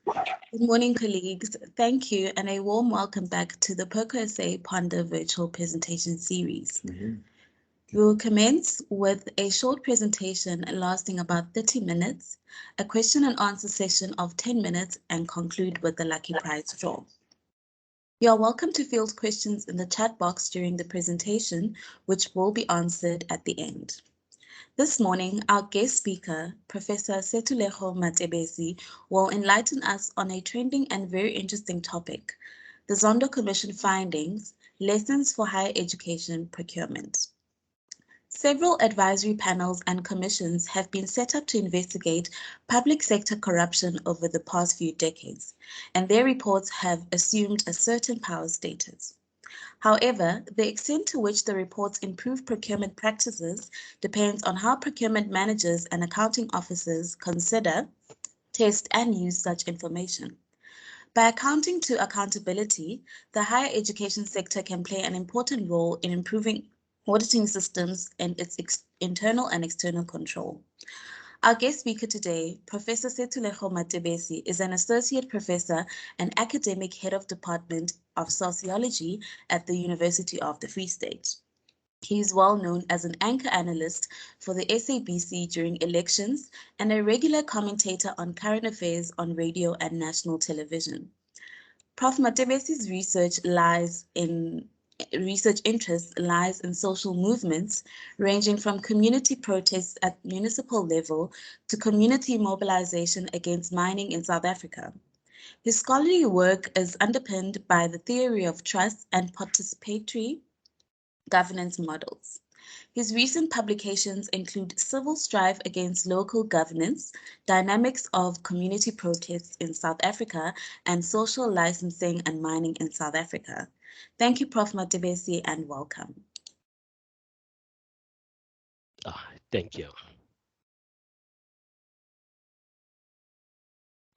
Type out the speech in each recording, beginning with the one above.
Good morning, colleagues. Thank you, and a warm welcome back to the POCO-SA Ponder virtual presentation series. We will commence with a short presentation lasting about 30 minutes, a question and answer session of 10 minutes, and conclude with the lucky prize draw. You are welcome to field questions in the chat box during the presentation, which will be answered at the end. This morning, our guest speaker, Professor Sethulego Matebesi, will enlighten us on a trending and very interesting topic, the Zondo Commission findings, lessons for higher education procurement. Several advisory panels and commissions have been set up to investigate public sector corruption over the past few decades, and their reports have assumed a certain power status. However, the extent to which the reports improve procurement practices depends on how procurement managers and accounting officers consider, test, and use such information. By accounting to accountability, the higher education sector can play an important role in improving auditing systems and its internal and external control. Our guest speaker today, Professor Sethulego Matebesi, is an associate professor and academic head of Department of Sociology at the University of the Free State. He is well known as an anchor analyst for the SABC during elections and a regular commentator on current affairs on radio and national television. Prof. Matebesi's research interest lies in social movements ranging from community protests at municipal level to community mobilization against mining in South Africa. His scholarly work is underpinned by the theory of trust and participatory governance models. His recent publications include Civil Strife Against Local Governance, Dynamics of Community Protests in South Africa, and Social Licensing and Mining in South Africa. Thank you, Prof. Matebesi, and welcome. Thank you.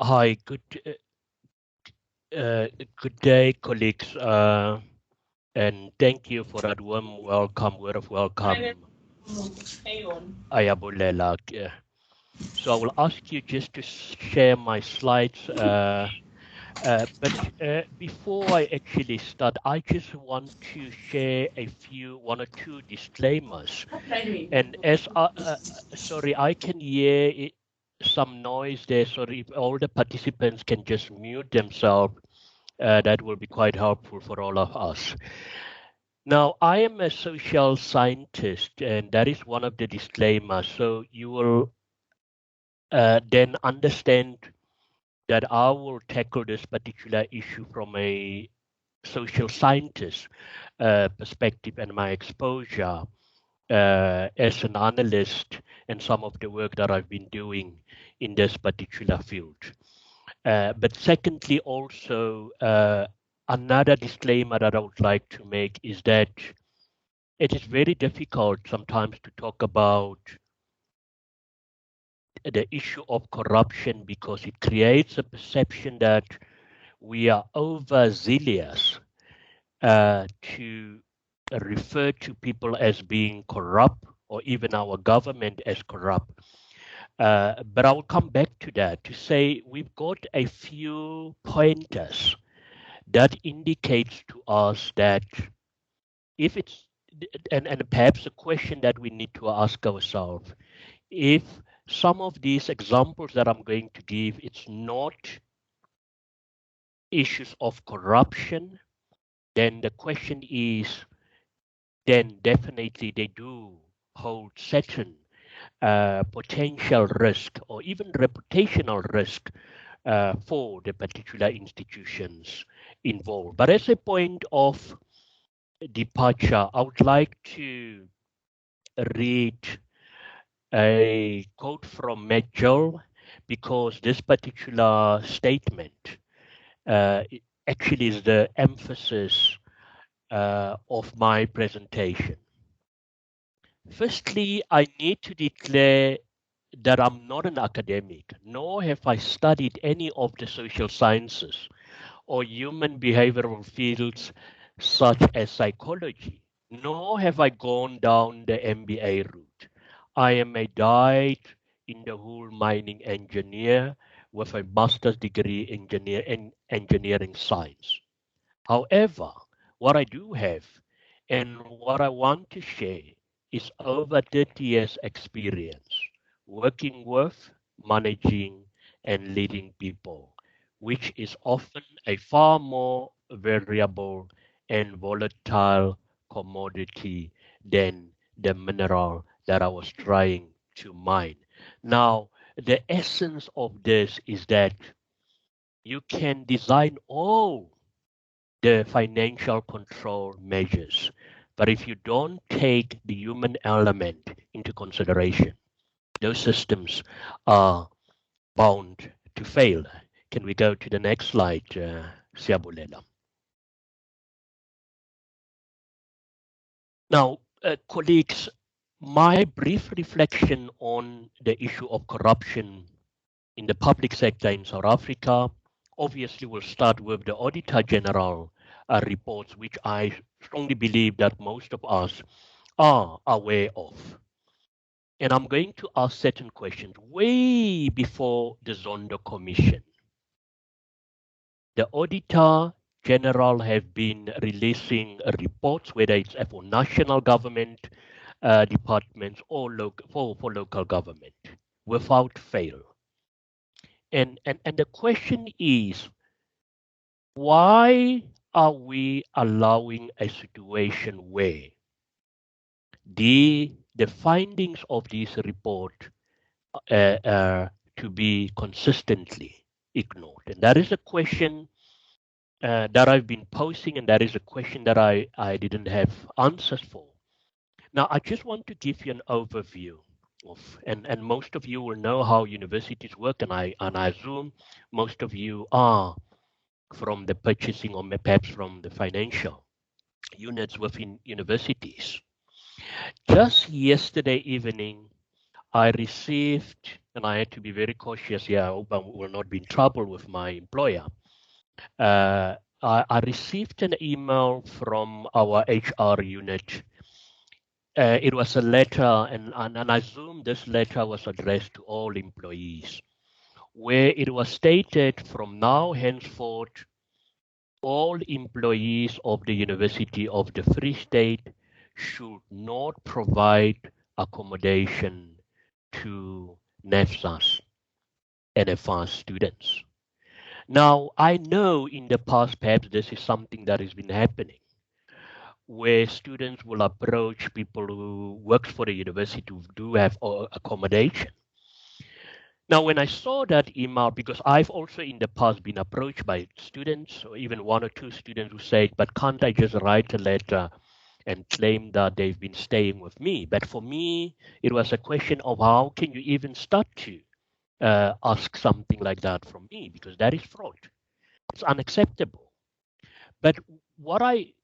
Hi, good day, colleagues, and thank you for that warm welcome, word of welcome. Ayabulela. So I will ask you just to share my slides. But before I actually start, I just want to share one or two disclaimers. And as sorry, I can hear some noise there. Sorry, if all the participants can just mute themselves, that will be quite helpful for all of us. Now, I am a social scientist, and that is one of the disclaimers. So you will then understand that I will tackle this particular issue from a social scientist perspective and my exposure as an analyst and some of the work that I've been doing in this particular field. But secondly, also, another disclaimer that I would like to make is that it is very difficult sometimes to talk about the issue of corruption because it creates a perception that we are overzealous to refer to people as being corrupt or even our government as corrupt. But I will come back to that to say we've got a few pointers that indicates to us that if it's, and perhaps a question that we need to ask ourselves, if some of these examples that I'm going to give, it's not issues of corruption, then the question is, then definitely they do hold certain potential risk or even reputational risk for the particular institutions involved. But as a point of departure, I would like to read a quote from Mitchell because this particular statement actually is the emphasis of my presentation. Firstly, I need to declare that I'm not an academic, nor have I studied any of the social sciences or human behavioral fields such as psychology, nor have I gone down the MBA route. I am a dyed in the wool mining engineer with a master's degree in engineering science. However, what I do have and what I want to share is over 30 years experience working with, managing, and leading people, which is often a far more variable and volatile commodity than the mineral that I was trying to mine. Now, the essence of this is that you can design all the financial control measures. But if you don't take the human element into consideration, those systems are bound to fail. Can we go to the next slide, Siabulela? Now, colleagues, my brief reflection on the issue of corruption in the public sector in South Africa obviously will start with the Auditor General reports, which I strongly believe that most of us are aware of. And I'm going to ask certain questions way before the Zondo Commission. The Auditor General have been releasing reports, whether it's for national government departments or for local government, without fail. And the question is, why are we allowing a situation where the findings of this report to be consistently ignored? And that is a question that I've been posing, and that is a question that I didn't have answers for. Now, I just want to give you an overview of, and most of you will know how universities work, and I assume most of you are from the purchasing or perhaps from the financial units within universities. Just yesterday evening, I received, and I had to be very cautious here, I hope I will not be in trouble with my employer. I received an email from our HR unit. It was a letter, and I assume this letter was addressed to all employees, where it was stated from now henceforth, all employees of the University of the Free State should not provide accommodation to NEFSAS and NFAS students. Now, I know in the past, perhaps this is something that has been happening, where students will approach people who work for the university who do have accommodation. Now, when I saw that email, because I've also in the past been approached by students, or even one or two students who said, but can't I just write a letter and claim that they've been staying with me? But for me, it was a question of how can you even start to ask something like that from me, because that is fraud. It's unacceptable. But my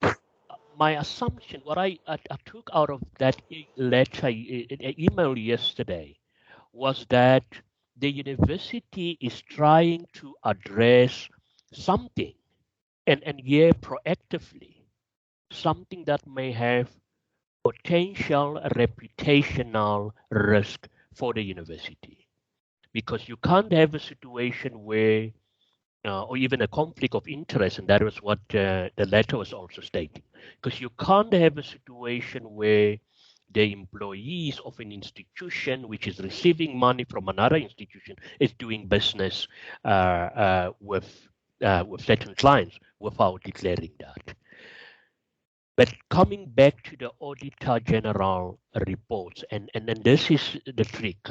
assumption, what I took out of that email yesterday was that the university is trying to address something and proactively, something that may have potential reputational risk for the university. Because you can't have a situation where, or even a conflict of interest, and that was what the letter was also stating, because you can't have a situation where the employees of an institution which is receiving money from another institution is doing business with certain clients without declaring that. But coming back to the Auditor General reports, and this is the trick.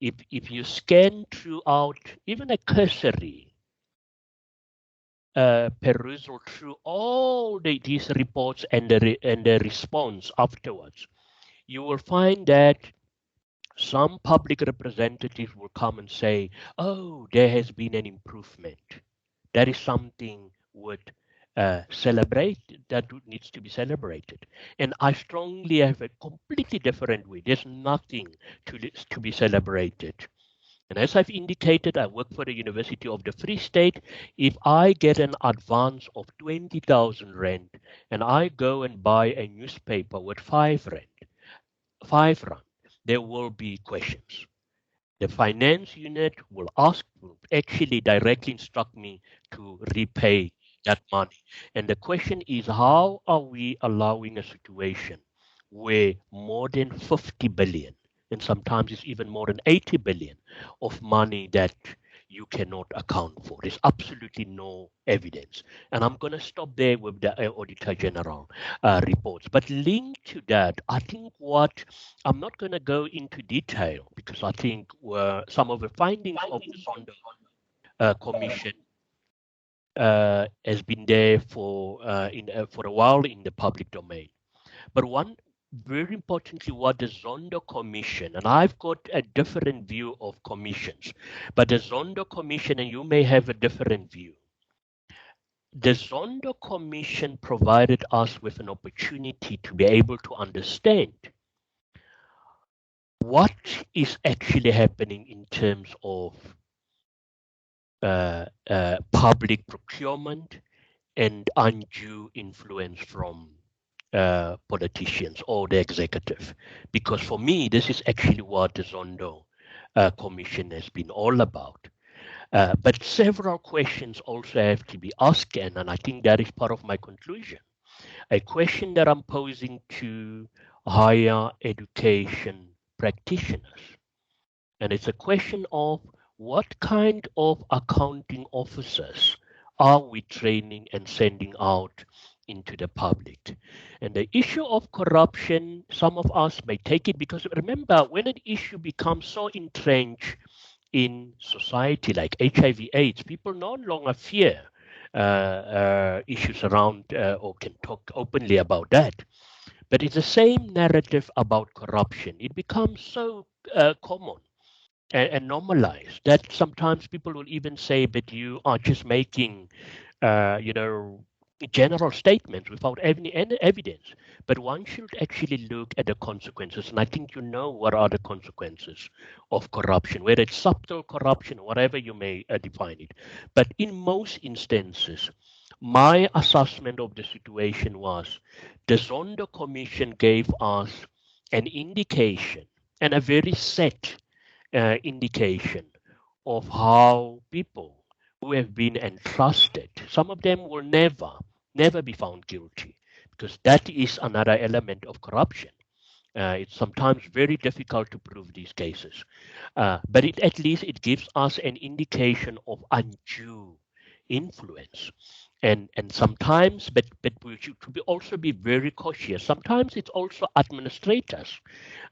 If you scan throughout even a cursory perusal through all these reports and the response afterwards, you will find that some public representatives will come and say, oh, there has been an improvement. That is something worth that needs to be celebrated. And I strongly have a completely different way. There's nothing to be celebrated. And as I've indicated, I work for the University of the Free State. If I get an advance of 20,000 rand and I go and buy a newspaper with 5 rand, there will be questions. The finance unit will actually directly instruct me to repay that money. And the question is, how are we allowing a situation where more than 50 billion, and sometimes it's even more than 80 billion of money that you cannot account for? There's absolutely no evidence. And I'm going to stop there with the Auditor General reports. But linked to that, I think what I'm not going to go into detail because I think some of the findings of the Zondo Commission has been there for a while in the public domain. But one very importantly, what the Zondo Commission, and I've got a different view of commissions, but the Zondo Commission, and you may have a different view. The Zondo Commission provided us with an opportunity to be able to understand what is actually happening in terms of public procurement and undue influence from politicians or the executive. Because for me, this is actually what the Zondo Commission has been all about. But several questions also have to be asked, and I think that is part of my conclusion. A question that I'm posing to higher education practitioners. And it's a question of what kind of accounting officers are we training and sending out into the public? And the issue of corruption, some of us may take it because remember, when an issue becomes so entrenched in society like HIV/AIDS, people no longer fear issues around or can talk openly about that. But it's the same narrative about corruption. It becomes so common and normalized that sometimes people will even say, but you are just making, you know, general statements without any evidence. But one should actually look at the consequences. And I think you know what are the consequences of corruption, whether it's subtle corruption, whatever you may define it. But in most instances, my assessment of the situation was the Zondo Commission gave us an indication and a very set indication of how people who have been entrusted, some of them will never be found guilty because that is another element of corruption. It's sometimes very difficult to prove these cases, but at least it gives us an indication of undue influence. And sometimes, but we should also be very cautious. Sometimes it's also administrators,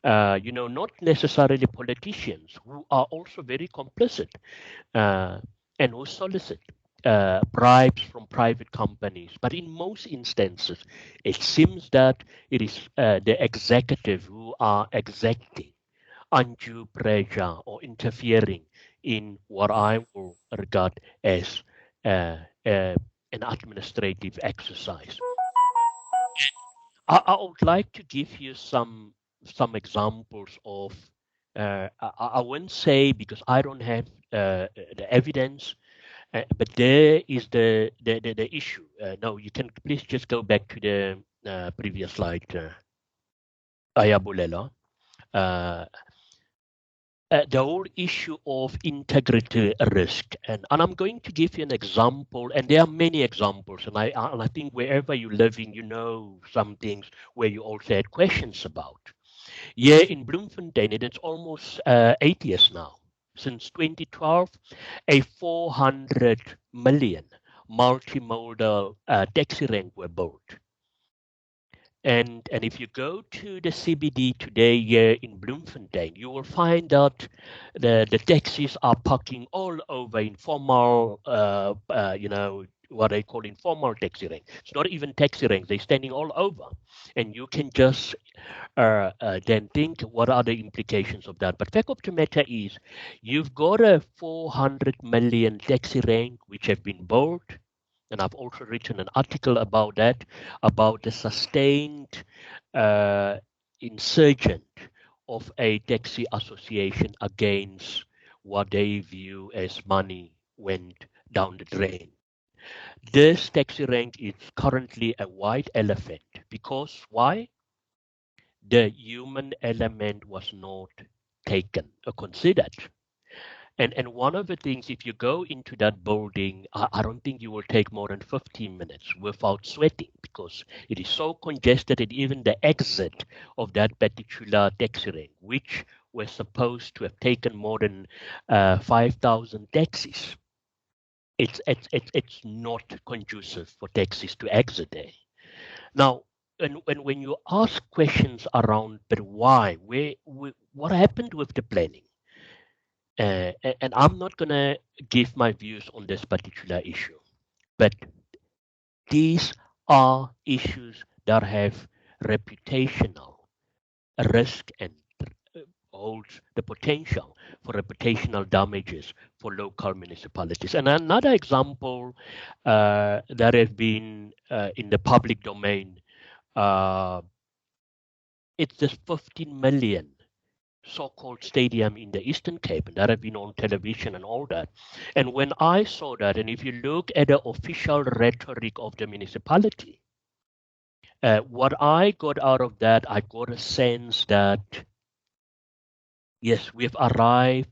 not necessarily politicians, who are also very complicit and who solicit bribes from private companies. But in most instances, it seems that it is the executive who are exacting undue pressure or interfering in what I will regard as an administrative exercise. I would like to give you some examples of. I won't say because I don't have the evidence, but there is the issue. No, you can please just go back to the previous slide, Ayabulela. The whole issue of integrity risk, and I'm going to give you an example, and there are many examples, and I think wherever you're living, you know some things where you also had questions about. Here in Bloemfontein, and it's almost 8 years now, since 2012, a 400 million multimodal taxi rank were built. And if you go to the CBD today here in Bloemfontein, you will find that the taxis are parking all over informal, what they call informal taxi rank. It's not even taxi ranks; they're standing all over, and you can just then think what are the implications of that. But fact of the matter is, you've got a 400 million taxi rank which have been built. And I've also written an article about that, about the sustained insurgent of a taxi association against what they view as money went down the drain. This taxi rank is currently a white elephant because why? The human element was not taken or considered. And one of the things, if you go into that building, I don't think you will take more than 15 minutes without sweating, because it is so congested, and even the exit of that particular taxi rank, which was supposed to have taken more than 5,000 taxis, it's not conducive for taxis to exit there. Now, and when you ask questions around, but why, what happened with the planning? And I'm not going to give my views on this particular issue, but these are issues that have reputational risk and holds the potential for reputational damages for local municipalities. And another example that has been in the public domain, it's this 15 million so-called stadium in the Eastern Cape, and that have been on television and all that. And when I saw that, and if you look at the official rhetoric of the municipality, what I got out of that, I got a sense that, yes, we've arrived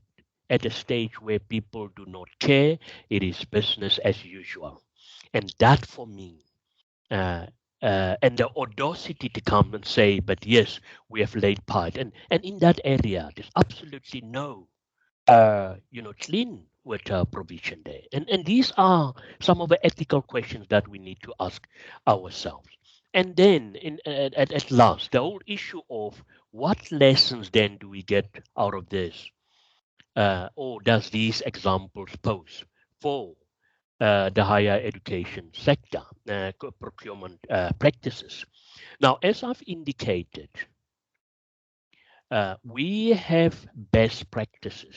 at a stage where people do not care. It is business as usual. And that for me, and the audacity to come and say, but yes, we have laid part. And in that area, there's absolutely no clean water provision there. And these are some of the ethical questions that we need to ask ourselves. And then at last, the whole issue of what lessons then do we get out of this? Or does these examples pose for the higher education sector, procurement practices? Now, as I've indicated, we have best practices.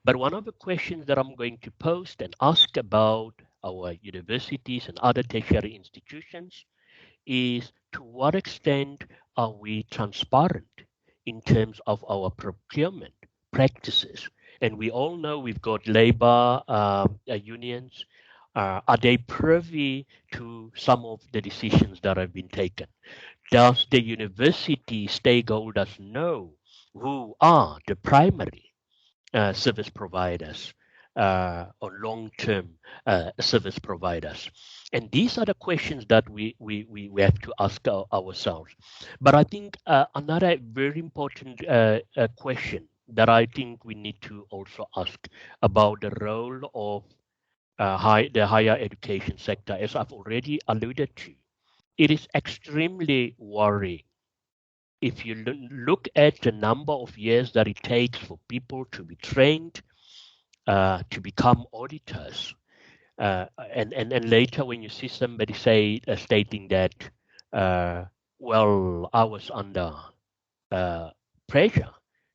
But one of the questions that I'm going to post and ask about our universities and other tertiary institutions is, to what extent are we transparent in terms of our procurement practices? And we all know we've got labor unions. Are they privy to some of the decisions that have been taken? Does the university stakeholders know who are the primary service providers or long-term service providers? And these are the questions that we have to ask ourselves. But I think another very important question that I think we need to also ask about the role of the higher education sector, as I've already alluded to. It is extremely worrying if you look at the number of years that it takes for people to be trained to become auditors, and later when you see somebody stating that, well, I was under pressure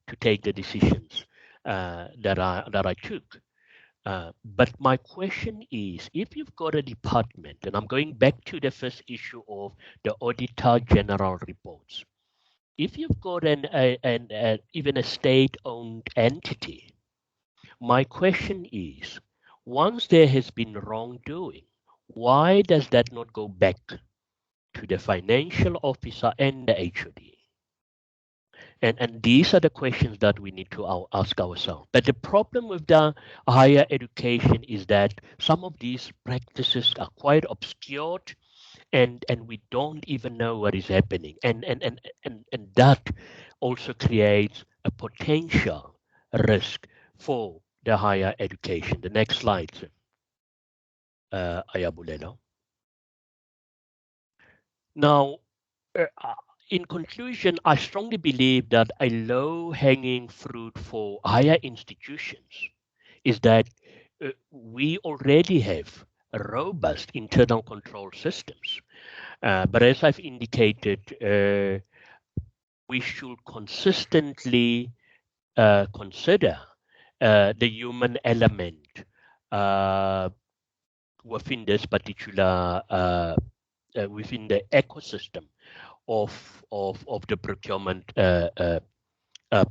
to take the decisions that I took. But my question is, if you've got a department, and I'm going back to the first issue of the Auditor General reports, if you've got even a state-owned entity, my question is, once there has been wrongdoing, why does that not go back to the financial officer and the HOD? And these are the questions that we need to ask ourselves. But the problem with the higher education is that some of these practices are quite obscured, and we don't even know what is happening. And that also creates a potential risk for the higher education. The next slide, Ayabulelo. Now, in conclusion, I strongly believe that a low-hanging fruit for higher institutions is that we already have robust internal control systems. But as I've indicated, we should consistently consider the human element within this particular, within the ecosystem of the procurement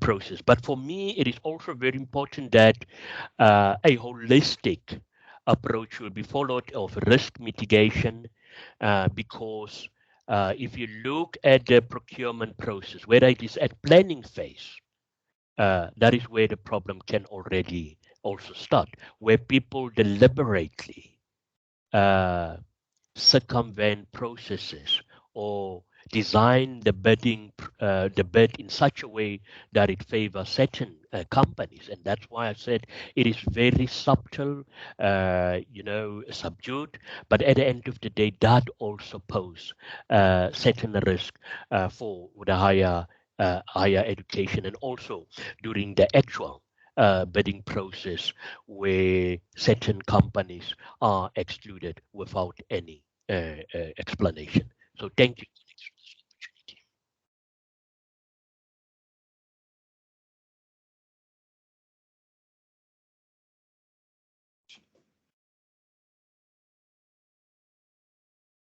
process. But for me, it is also very important that a holistic approach will be followed of risk mitigation, because if you look at the procurement process, whether it is at planning phase that is where the problem can already also start, where people deliberately uh, circumvent processes or design the bid in such a way that it favors certain companies. And that's why I said it is very subtle, subdued, but at the end of the day that also pose certain risk for the higher education, and also during the actual bidding process where certain companies are excluded without any explanation. So thank you for this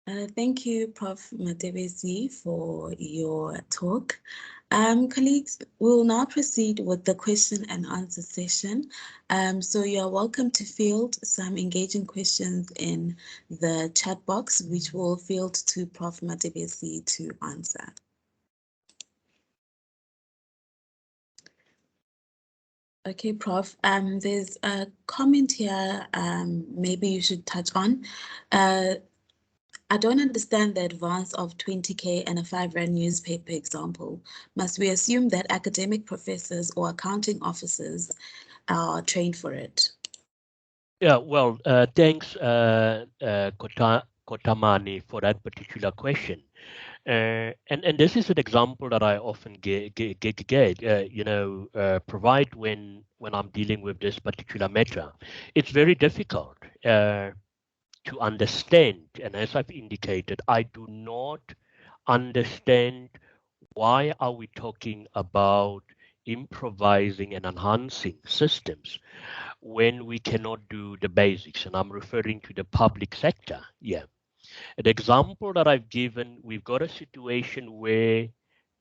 opportunity. Thank you, Prof. Matebesi, for your talk. Colleagues, we will now proceed with the question and answer session. So you're welcome to field some engaging questions in the chat box, which we'll field to Prof. Matebesi to answer. Okay, Prof. There's a comment here maybe you should touch on. I don't understand the advance of 20K and a 5 Rand newspaper example. Must we assume that academic professors or accounting officers are trained for it? Yeah, well, thanks, Kotamani, for that particular question. And this is an example that I often provide when I'm dealing with this particular matter. It's very difficult to understand, and as I've indicated, I do not understand why are we talking about improvising and enhancing systems when we cannot do the basics. And I'm referring to the public sector. Yeah. An example that I've given, we've got a situation where,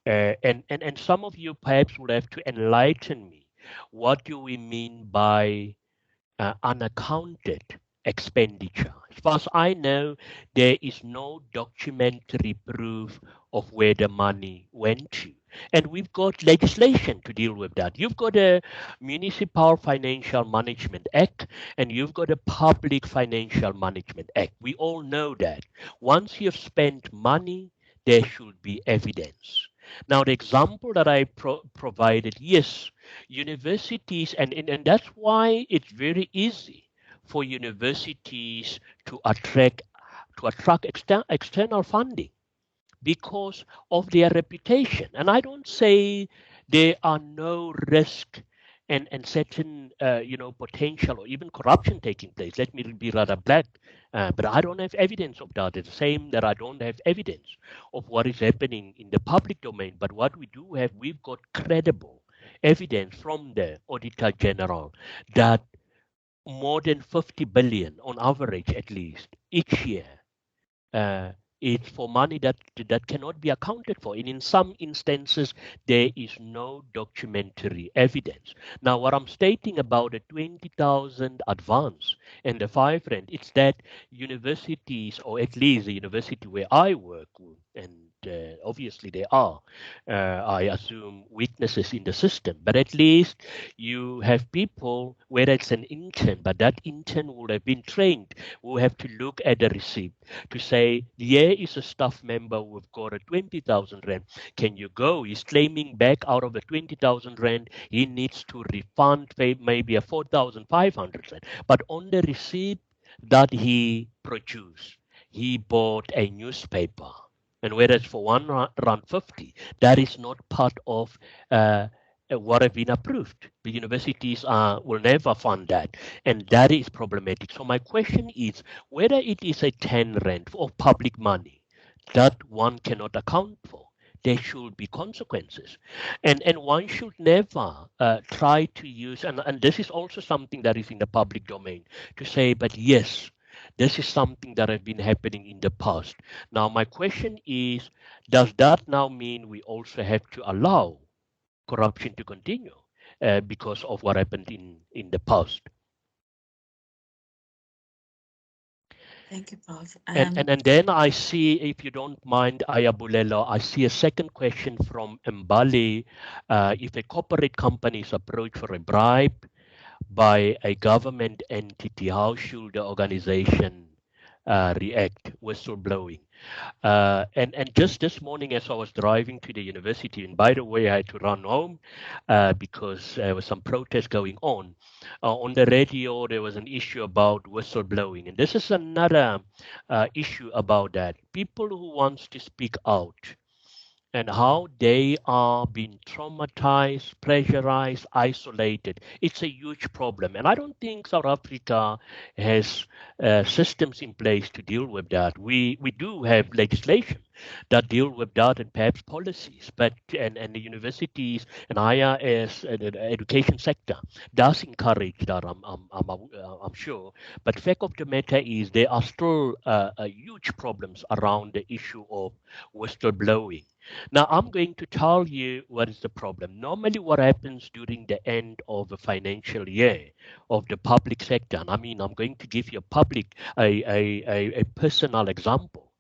and some of you perhaps will have to enlighten me. What do we mean by unaccounted expenditure? As far as I know, there is no documentary proof of where the money went to. And we've got legislation to deal with that. You've got a Municipal Financial Management Act and you've got a Public Financial Management Act. We all know that. Once you've spent money, there should be evidence. Now, the example that I provided, yes, universities, and that's why it's very easy for universities to attract external funding because of their reputation. And I don't say there are no risk and certain potential or even corruption taking place. Let me be rather blunt, but I don't have evidence of that. It's the same that I don't have evidence of what is happening in the public domain. But what we do have, we've got credible evidence from the Auditor General that more than 50 billion on average, at least each year, uh, it's for money that cannot be accounted for. And in some instances, there is no documentary evidence. Now, what I'm stating about the 20,000 advance and the 5 Rand, it's that universities, or at least the university where I work, and obviously there are, I assume, weaknesses in the system, but at least you have people, whether it's an intern, but that intern would have been trained, who have to look at the receipt to say, here is a staff member who've got a 20,000 Rand. Can you go? He's claiming back out of the 20,000 Rand. He needs to refund maybe a 4,500 Rand. But on the receipt that he produced, he bought a newspaper. And whereas for R1.50, that is not part of what have been approved. The universities will never fund that, and that is problematic. So my question is whether it is a 10 Rand of public money that one cannot account for. There should be consequences, and one should never try to use, and this is also something that is in the public domain, to say, but yes, this is something that has been happening in the past. Now, my question is, does that now mean we also have to allow corruption to continue because of what happened in the past? Thank you, Prof. And then I see, if you don't mind, Ayabulelo, I see a second question from Mbali. If a corporate company is approached for a bribe by a government entity, how should the organization react? Whistleblowing. And just this morning, as I was driving to the university, and by the way, I had to run home because there was some protest going on. On the radio, there was an issue about whistleblowing, and this is another issue about that. People who wants to speak out and how they are being traumatized, pressurized, isolated. It's a huge problem. And I don't think South Africa has systems in place to deal with that. We do have legislation that deal with that and perhaps policies, but and the universities and higher as the education sector does encourage that. I'm sure. But fact of the matter is there are still huge problems around the issue of whistleblowing. Now, I'm going to tell you what is the problem. Normally, what happens during the end of a financial year of the public sector, and I mean, I'm going to give you a personal example.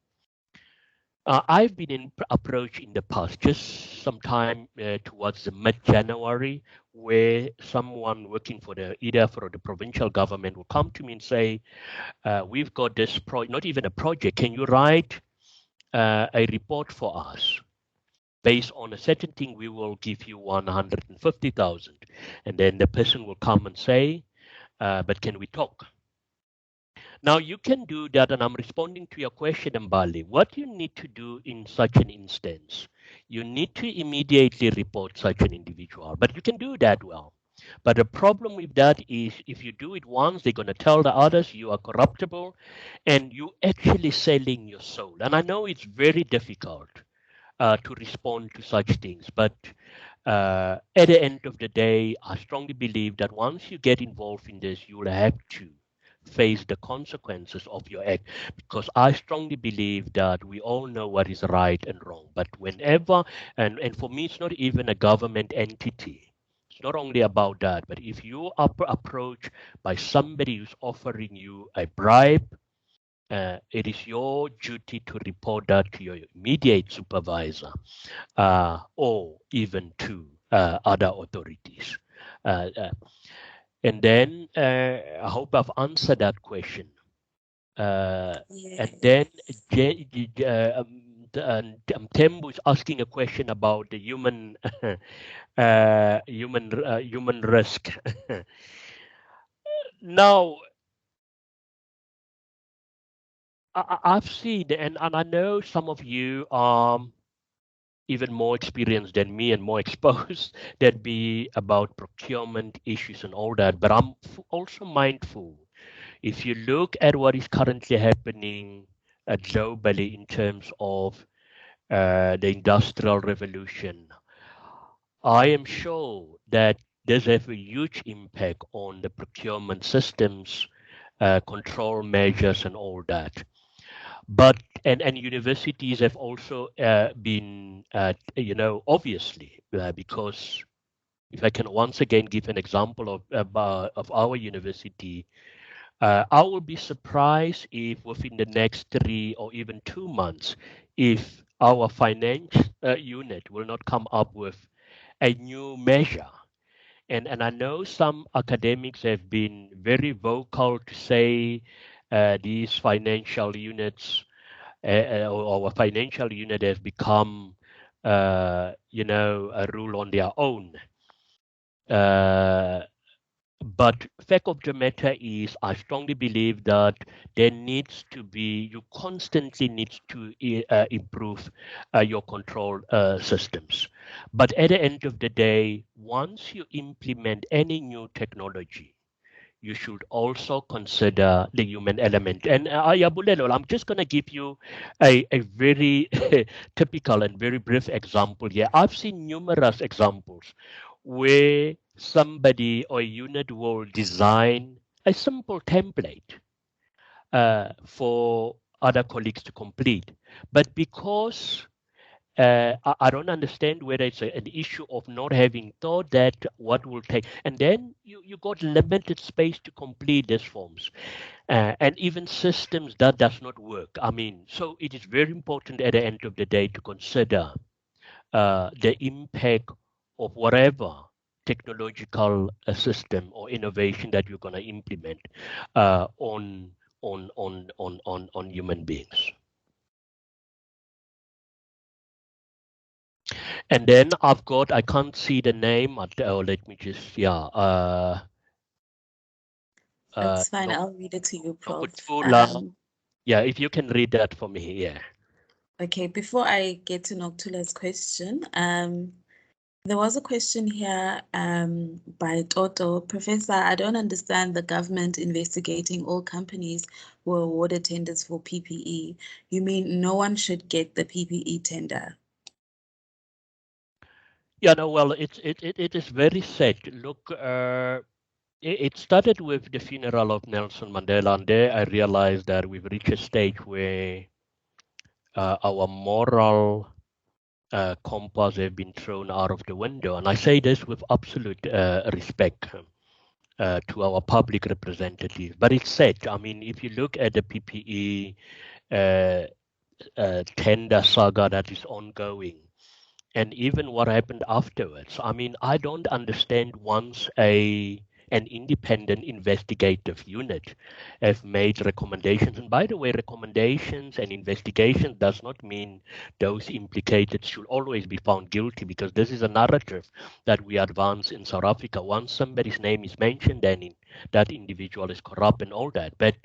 I've been approached in the past, just sometime towards the mid-January, where someone working for either for the provincial government will come to me and say, "We've got this not even a project. Can you write a report for us?" Based on a certain thing, we will give you 150,000. And then the person will come and say, but can we talk? Now you can do that, and I'm responding to your question, Mbali. What you need to do in such an instance, you need to immediately report such an individual, but you can do that well. But the problem with that is if you do it once, they're going to tell the others you are corruptible and you actually selling your soul. And I know it's very difficult to respond to such things. But at the end of the day, I strongly believe that once you get involved in this, you will have to face the consequences of your act, because I strongly believe that we all know what is right and wrong. But whenever, and for me, it's not even a government entity. It's not only about that, but if you are approached by somebody who's offering you a bribe, it is your duty to report that to your immediate supervisor or even to other authorities. Uh, uh, and then I hope I've answered that question. And then Tembu is asking a question about the human human risk. Now, I've seen, and I know some of you are even more experienced than me and more exposed that be about procurement issues and all that. But I'm also mindful. If you look at what is currently happening globally in terms of the industrial revolution, I am sure that does have a huge impact on the procurement systems, control measures, and all that. But and universities have also been obviously because if I can once again give an example of our university, I will be surprised if within the next 3 or even 2 months, if our finance unit will not come up with a new measure. And I know some academics have been very vocal to say these financial units or a financial unit have become, a rule on their own. But fact of the matter is, I strongly believe that there needs to be, you constantly need to improve your control systems. But at the end of the day, once you implement any new technology, you should also consider the human element. And Ayabulelo, I'm just going to give you a very typical and very brief example here. I've seen numerous examples where somebody or a unit will design a simple template for other colleagues to complete. But because I don't understand whether it's an issue of not having thought that what will take, and then you got limited space to complete these forms. and even systems that does not work. I mean, so it is very important at the end of the day to consider the impact of whatever technological system or innovation that you're going to implement on human beings. And then I've got, I can't see the name. Let me just, That's fine. no, I'll read it to you, Prof. Nokuthula. Yeah, if you can read that for me, yeah. Okay, before I get to Noktula's question, there was a question here by Toto. Professor, I don't understand the government investigating all companies who awarded tenders for PPE. You mean no one should get the PPE tender? Yeah, no, well, it is very sad. Look, it started with the funeral of Nelson Mandela, and there I realized that we've reached a stage where our moral compass have been thrown out of the window. And I say this with absolute respect to our public representatives. But it's sad. I mean, if you look at the PPE tender saga that is ongoing, and even what happened afterwards. I mean, I don't understand once an independent investigative unit have made recommendations. And by the way, recommendations and investigations does not mean those implicated should always be found guilty, because this is a narrative that we advance in South Africa. Once somebody's name is mentioned, then that individual is corrupt and all that. But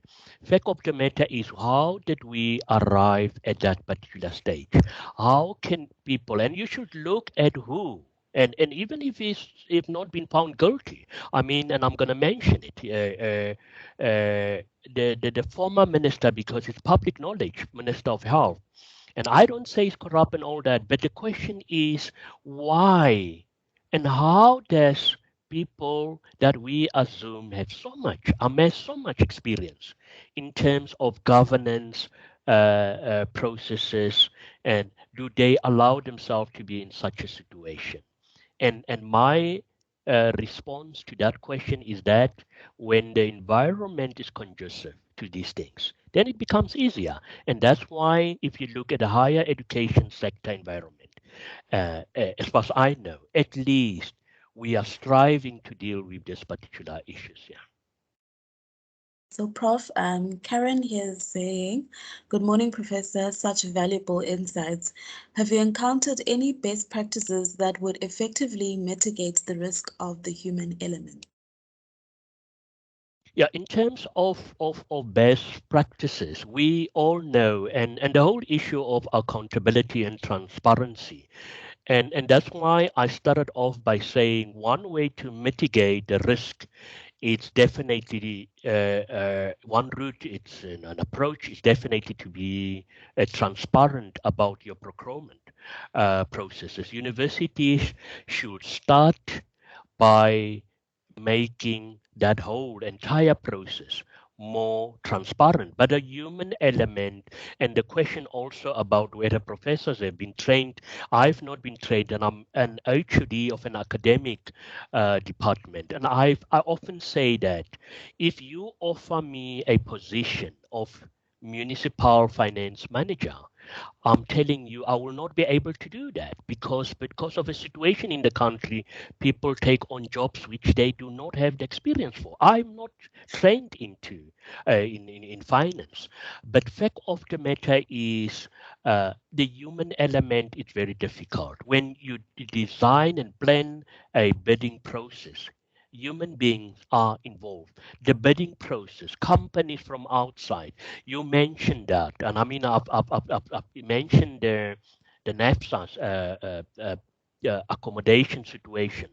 fact of the matter is, how did we arrive at that particular stage? How can people, and you should look at who, and even if he's if not been found guilty, I mean, and I'm going to mention it, the former minister, because it's public knowledge, Minister of Health, and I don't say he's corrupt and all that, but the question is why and how does people that we assume have amass so much experience in terms of governance processes, and do they allow themselves to be in such a situation? And my response to that question is that when the environment is conducive to these things, then it becomes easier. And that's why if you look at the higher education sector environment, as far as I know, at least we are striving to deal with these particular issues. Yeah. So, Prof, Karen here is saying, good morning, Professor, such valuable insights. Have you encountered any best practices that would effectively mitigate the risk of the human element? Yeah, in terms of best practices, we all know, and the whole issue of accountability and transparency. And that's why I started off by saying one way to mitigate the risk, it's definitely one route, it's an approach is definitely to be transparent about your procurement processes. Universities should start by making that whole entire process more transparent, but a human element. And the question also about whether professors have been trained. I've not been trained, and I'm an HOD of an academic department. And I often say that if you offer me a position of municipal finance manager, I'm telling you, I will not be able to do that because of a situation in the country, people take on jobs which they do not have the experience for. I'm not trained into in finance, but fact of the matter is, the human element is very difficult when you design and plan a bidding process. Human beings are involved. The bidding process, companies from outside. You mentioned that, and I mean, I've mentioned the NAFSA's accommodation situation.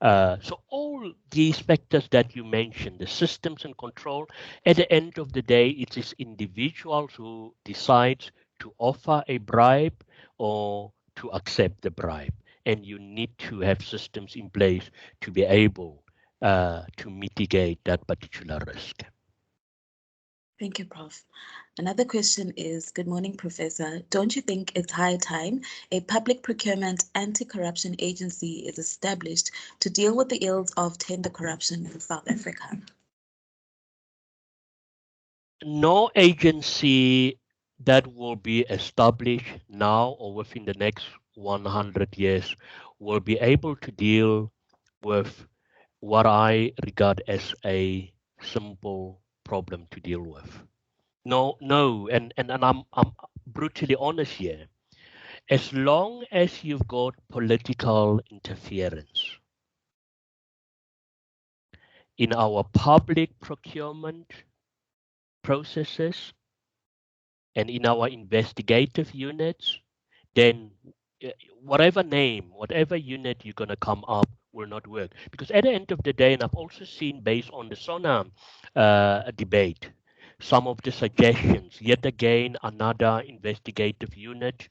So all these factors that you mentioned, the systems and control, at the end of the day, it is individuals who decide to offer a bribe or to accept the bribe, and you need to have systems in place to be able to mitigate that particular risk. Thank you, Prof. Another question is, good morning, Professor. Don't you think it's high time a public procurement anti-corruption agency is established to deal with the ills of tender corruption in South Africa? no agency that will be established now or within the next 100 years will be able to deal with what I regard as a simple problem to deal with. No, and I'm brutally honest here. As long as you've got political interference in our public procurement processes and in our investigative units, then uh, whatever unit you're going to come up will not work. Because at the end of the day, and I've also seen based on the SONA debate, some of the suggestions, yet again, another investigative unit.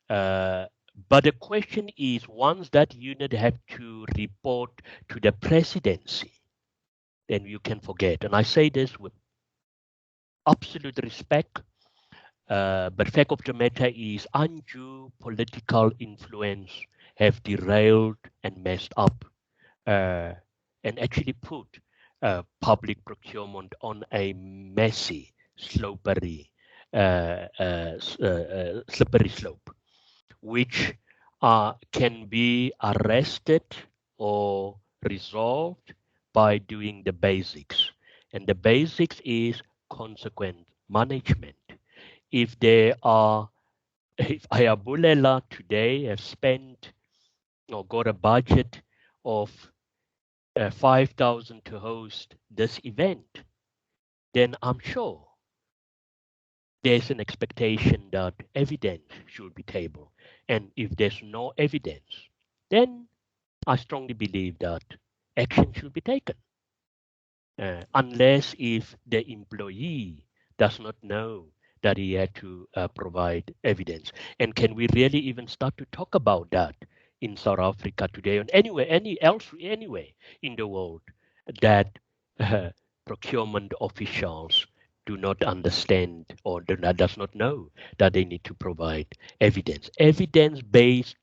But the question is, once that unit have to report to the presidency, then you can forget. And I say this with absolute respect. But fact of the matter is undue political influence have derailed and messed up uh, and actually put public procurement on a messy, slippery slope, which can be arrested or resolved by doing the basics. And the basics is consequent management. If there are, if Ayabulela today have spent or got a budget of 5,000 to host this event, then I'm sure there's an expectation that evidence should be tabled. And if there's no evidence, then I strongly believe that action should be taken. Unless if the employee does not know that he had to provide evidence. And can we really even start to talk about that in South Africa today and anywhere in the world that uh, procurement officials do not understand or does not know that they need to provide evidence. Evidence-based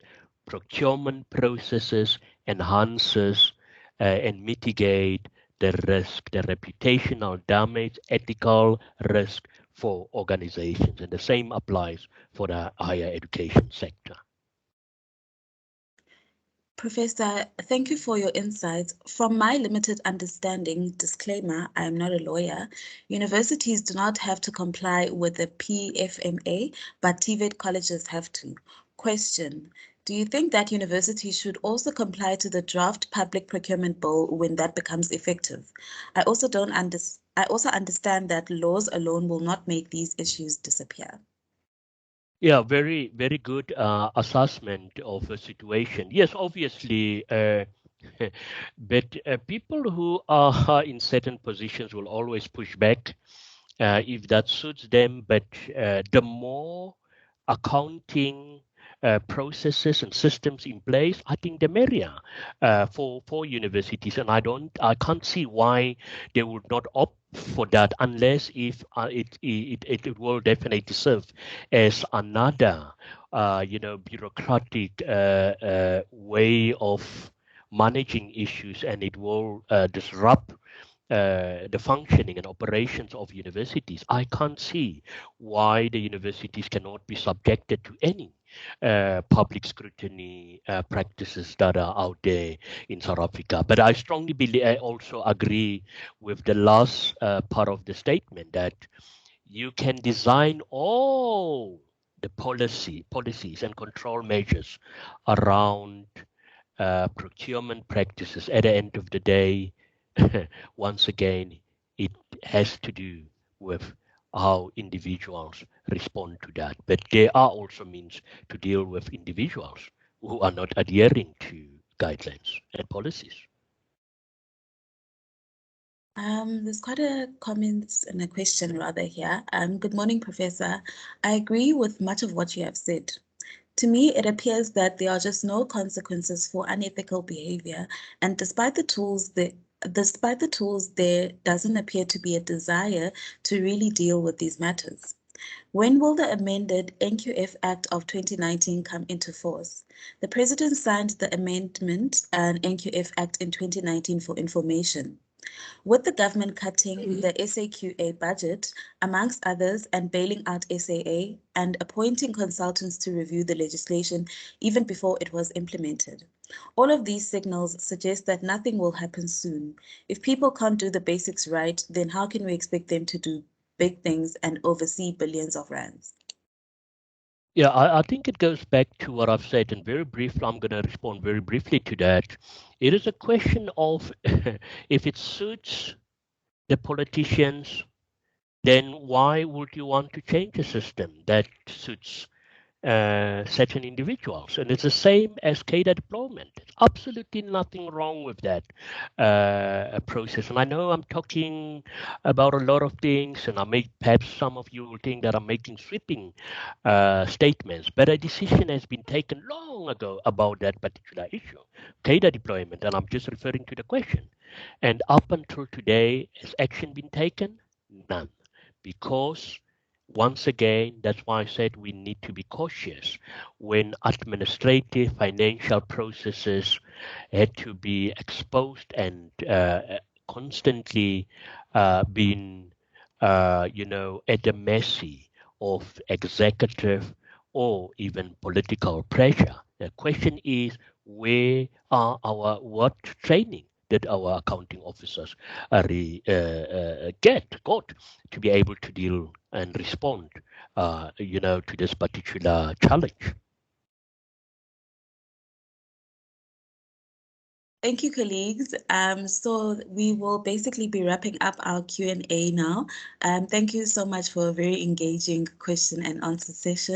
procurement processes enhances and mitigate the risk, the reputational damage, ethical risk for organizations. And the same applies for the higher education sector. Professor, thank you for your insights. From my limited understanding, disclaimer, I am not a lawyer, universities do not have to comply with the PFMA, but TVET colleges have to. Question, do you think that universities should also comply to the draft public procurement bill when that becomes effective? I also understand that laws alone will not make these issues disappear. Yeah, very, very good assessment of the situation. Yes, obviously, but people who are in certain positions will always push back if that suits them. But the more accounting processes and systems in place, I think the merrier for universities. And I can't see why they would not opt for that unless if it will definitely serve as another bureaucratic way of managing issues, and it will disrupt the functioning and operations of universities. I can't see why the universities cannot be subjected to any public scrutiny practices that are out there in South Africa. But I strongly believe, I also agree with the last part of the statement that you can design all the policies and control measures around procurement practices. At the end of the day, once again, it has to do with how individuals respond to that. But there are also means to deal with individuals who are not adhering to guidelines and policies. There's quite a comment and a question rather here. Good morning, Professor. I agree with much of what you have said. To me, it appears that there are just no consequences for unethical behavior, and despite the tools, there doesn't appear to be a desire to really deal with these matters. When will the amended NQF Act of 2019 come into force? The President signed the amendment and NQF Act in 2019 for information. With the government cutting the SAQA budget, amongst others, and bailing out SAA and appointing consultants to review the legislation even before it was implemented. All of these signals suggest that nothing will happen soon. If people can't do the basics right, then how can we expect them to do big things and oversee billions of rands? Yeah, I think it goes back to what I've said, and very briefly, I'm going to respond very briefly to that. It is a question of if it suits the politicians, then why would you want to change a system that suits certain individuals? And it's the same as cadre deployment. Absolutely nothing wrong with that process. And I know I'm talking about a lot of things, and perhaps some of you will think that I'm making sweeping statements, but a decision has been taken long ago about that particular issue, cadre deployment, and I'm just referring to the question. And up until today, has action been taken? None. Because once again, that's why I said we need to be cautious when administrative financial processes had to be exposed and constantly being, at the mercy of executive or even political pressure. The question is, where are what training did our accounting officers got to be able to deal and respond, to this particular challenge? Thank you, colleagues. So we will basically be wrapping up our Q&A now. Thank you so much for a very engaging question and answer session.